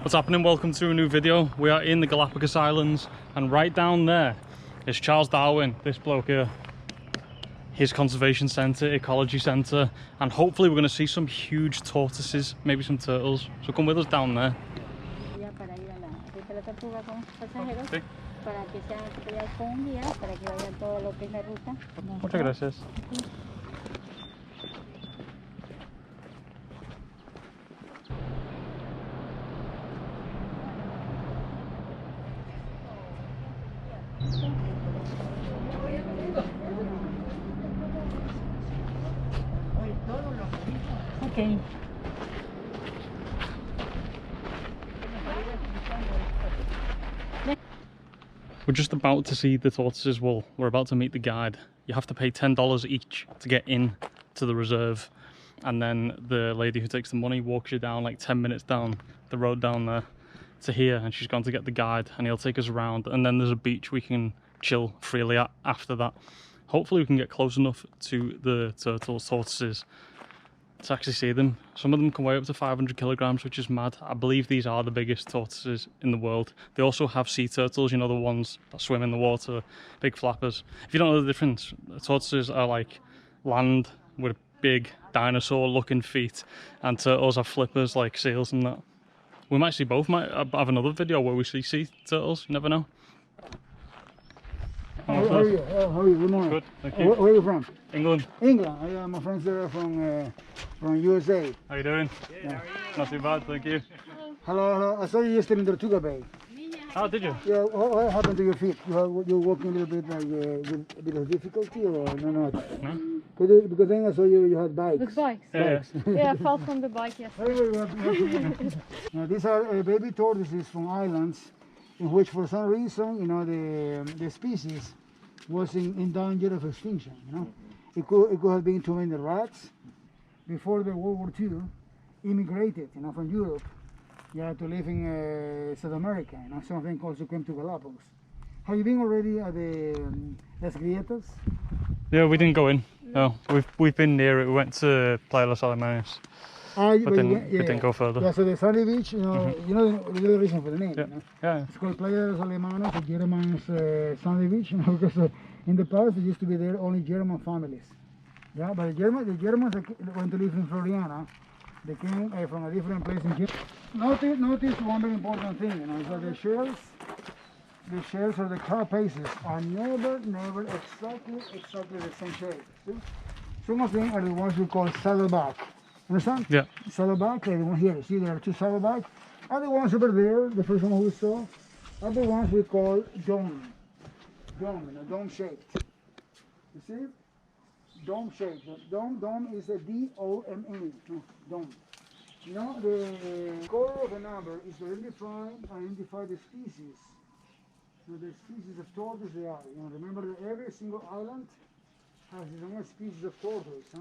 What's happening? Welcome to a new video. We are in the Galapagos Islands, and right down there is Charles Darwin, this bloke here. His conservation centre, ecology centre, and hopefully we're going to see some huge tortoises, maybe some turtles. So come with us down there. Muchas gracias. Okay. We're just about to see the tortoises. Well, we're about to meet the guide. You have to pay $10 each to get in to the reserve, and then the lady who takes the money walks you down like 10 minutes down the road down there to here, and she's gone to get the guide and he'll take us around, and then there's a beach we can chill freely at after that. Hopefully we can get close enough to the tortoises to actually see them. Some of them can weigh up to 500 kilograms, which is mad. I believe these are the biggest tortoises in the world. They also have sea turtles, you know, the ones that swim in the water, big flappers. If you don't know the difference, tortoises are like land with big dinosaur looking feet, and turtles have flippers like seals and that. We might see both. Might have another video where we see sea turtles, you never know. How are you? How are you? Good morning. Good, thank you. Where are you from? England. England. My friends are from USA. How you doing? Yeah. Not too bad, thank you. Hello. I saw you yesterday in Tortuga Bay. Oh, did you? Yeah. What happened to your feet? You're walking a little bit like with a bit of difficulty, or no? No? Because then I saw you had bikes. With bikes? Yeah. Yeah, I fell from the bike yesterday. Now, these are baby tortoises from islands, in which for some reason, you know, the species was in danger of extinction. You know, it could have been too many rats. Before the World War II, immigrated, you know, from Europe, yeah, to live in South America. You know, some of them also came to Galapagos. Have you been already at the Las Grietas? Yeah, we didn't go in. No, we've been near it. We went to Playa Los Alemanes, but we didn't go further. Yeah, so the sandy beach, you know, you know the reason for the name. Yeah, You know? yeah. It's called Playa Los Alemanes, the Germans sandy beach, you know, because in the past there used to be there only German families. Yeah, but the Germans that went to live in Floriana. They came from a different place in Germany. Notice one very important thing, you know, is that the shells or the carapaces are never exactly the same shape. See? Some of them are the ones we call saddleback. Understand? Yeah. Saddleback are the ones here. See, there are two saddleback. And the ones over there, the first one we saw, are the ones we call dome. Dome shaped. You see? Dome shaped. Dome is a D-O-M-E. Dome. You know, the core of a number is to identify the species. So the species of tortoise they are. You know, remember that every single island has its own species of tortoise,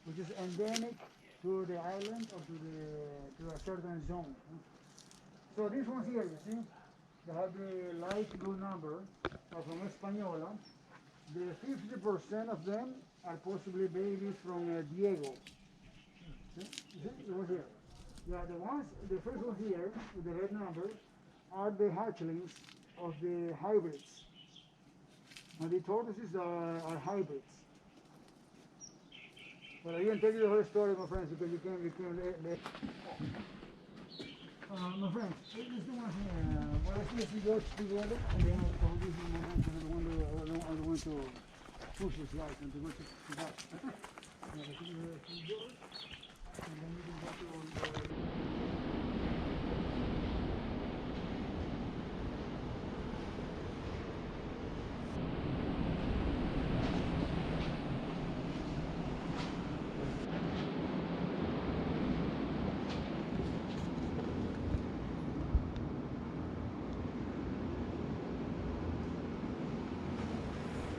which is endemic to the island or to a certain zone. So these ones here, you see, they have the light blue number from Española. The 50% of them are possibly babies from Diego. See? It was here. Yeah, the first one here with the red number are the hatchlings of the hybrids. Now the tortoises are hybrids. But I didn't tell you the whole story, my friends, because you came late. My friends, let's do one here. Well, let's see those together, and then I'll probably use my hands, because I don't want to push this light and to go to that. And then we can go to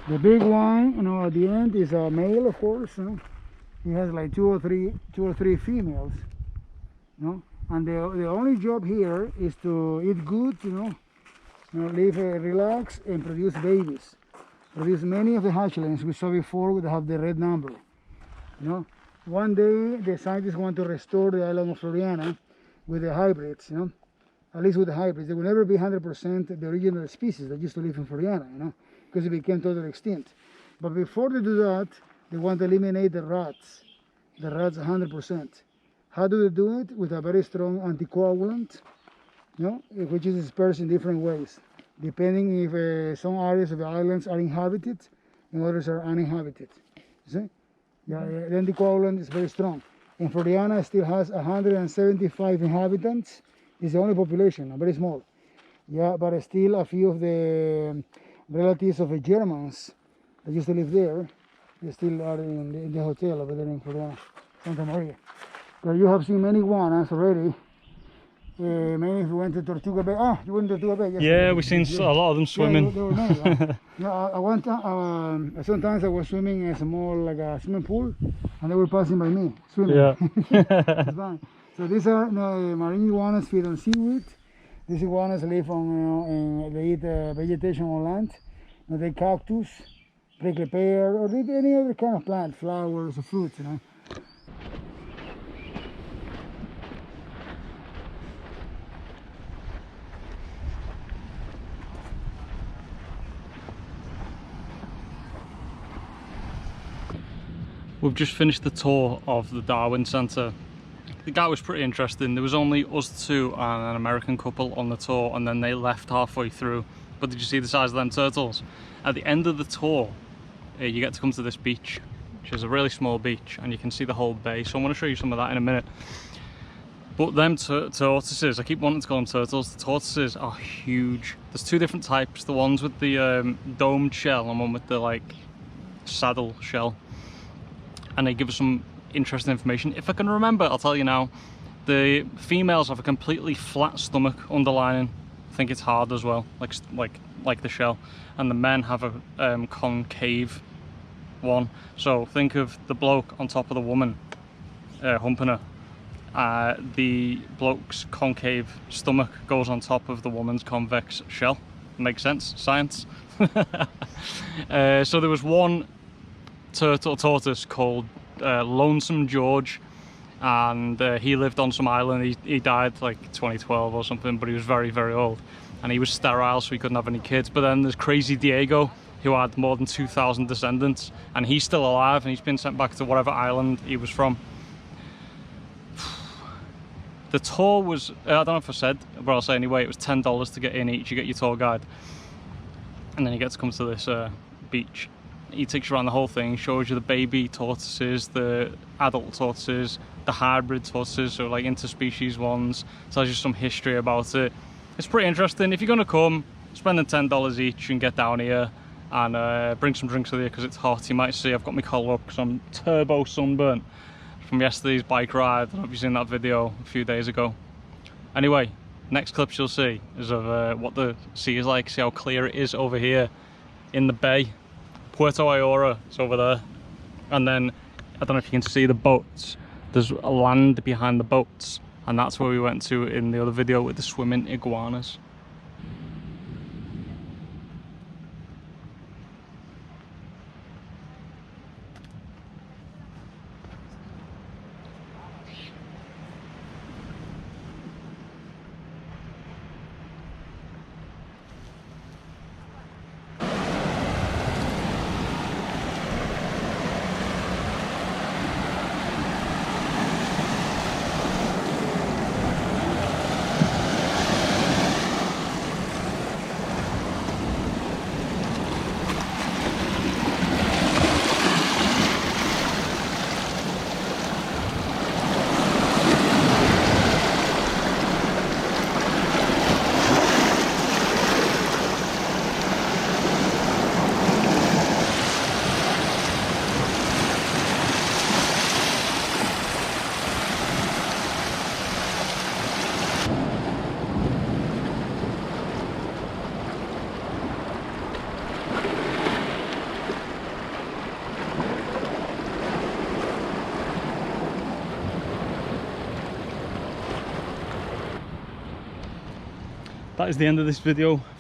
the big one, you know, at the end is a male, of course. You know? He has like two or three females. You know? And the only job here is to eat good, you know, live, relax, and produce babies. Produce many of the hatchlings we saw before that have the red number. You know, one day the scientists want to restore the island of Floriana with the hybrids, you know, at least with the hybrids. They will never be 100% the original species that used to live in Florida, you know, because it became totally extinct. But before they do that, they want to eliminate the rats 100%. How do they do it? With a very strong anticoagulant, you know, which is dispersed in different ways, depending if some areas of the islands are inhabited and others are uninhabited. You see? Yeah, the anticoagulant is very strong. And Floriana still has 175 inhabitants. It's the only population, very small. Yeah, but still a few of the relatives of the Germans that used to live there, they still are in the hotel over there in Floriana, Santa Maria. So you have seen many iguanas already. Maybe if you went to Tortuga Bay. Ah, you went to Tortuga Bay. Yes, Yeah, we've seen a lot of them swimming. Yeah, they were nice, yeah, sometimes I was swimming in a small, like a swimming pool, and they were passing by me, swimming. Yeah. It's fine. So these are marine iguanas feed on seaweed. These iguanas live on, they eat vegetation on land. They eat cactus, prickly pear, or they eat any other kind of plant, flowers or fruits, you know. We've just finished the tour of the Darwin Centre. The guy was pretty interesting. There was only us two and an American couple on the tour, and then they left halfway through. But did you see the size of them turtles? At the end of the tour, you get to come to this beach, which is a really small beach, and you can see the whole bay. So I'm going to show you some of that in a minute. But them tortoises, I keep wanting to call them turtles. The tortoises are huge. There's two different types. The ones with the domed shell and one with the like saddle shell. And they give us some interesting information. If I can remember, I'll tell you now. The females have a completely flat stomach underlining. I think it's hard as well, like the shell. And the men have a concave one. So think of the bloke on top of the woman humping her. The bloke's concave stomach goes on top of the woman's convex shell. Makes sense? Science. So there was one tortoise called Lonesome George, and he lived on some island. He died like 2012 or something, but he was very, very old, and he was sterile, so he couldn't have any kids. But then there's Crazy Diego, who had more than 2,000 descendants, and he's still alive, and he's been sent back to whatever island he was from. The tour was, I don't know if I said, but I'll say anyway, it was $10 to get in each. You get your tour guide, and then you get to come to this beach. He takes you around the whole thing, shows you the baby tortoises, the adult tortoises, the hybrid tortoises, so like interspecies ones, tells you some history about it. It's pretty interesting. If you're going to come, spending $10 each and get down here and bring some drinks with you because it's hot. You might see I've got my collar up because I'm turbo sunburnt from yesterday's bike ride. I don't know if you've seen that video a few days ago. Anyway, next clips you'll see is of what the sea is like. See how clear it is over here in the bay. Puerto Ayora is over there, and then I don't know if you can see the boats. There's a land behind the boats, and that's where we went to in the other video with the swimming iguanas. That is the end of this video from